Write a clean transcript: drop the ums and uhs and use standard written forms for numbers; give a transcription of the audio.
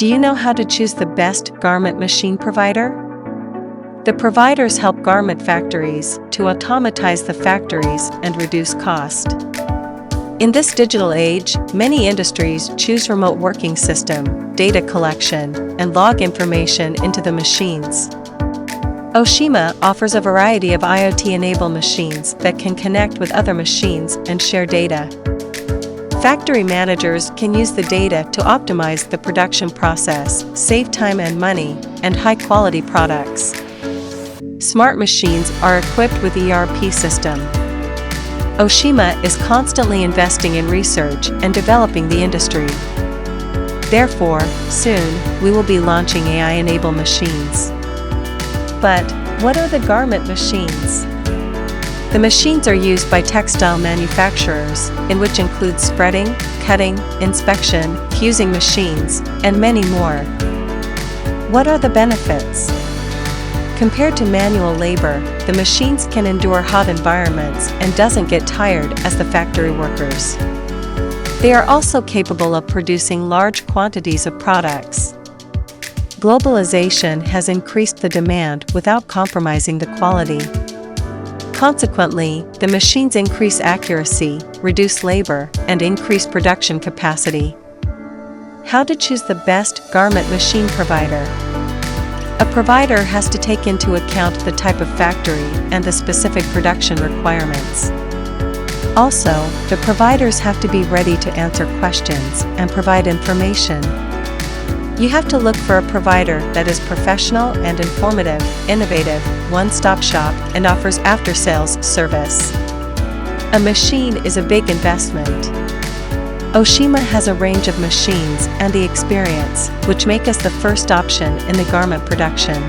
Do you know how to choose the best garment machine provider? The providers help garment factories to automatize the factories and reduce cost. In this digital age, many industries choose remote working system, data collection, and log information into the machines. Oshima offers a variety of IoT-enabled machines that can connect with other machines and share data. Factory managers can use the data to optimize the production process, save time and money, and high-quality products. Smart machines are equipped with ERP system. Oshima is constantly investing in research and developing the industry. Therefore, soon, we will be launching AI-enabled machines. But, what are the garment machines? The machines are used by textile manufacturers, in which includes spreading, cutting, inspection, fusing machines, and many more. What are the benefits? Compared to manual labor, the machines can endure hot environments and doesn't get tired as the factory workers. They are also capable of producing large quantities of products. Globalization has increased the demand without compromising the quality. Consequently, the machines increase accuracy, reduce labor, and increase production capacity. How to choose the best garment machine provider? A provider has to take into account the type of factory and the specific production requirements. Also, the providers have to be ready to answer questions and provide information. You have to look for a provider that is professional and informative, innovative, one-stop shop, and offers after-sales service. A machine is a big investment. Oshima has a range of machines and the experience, which make us the first option in the garment production.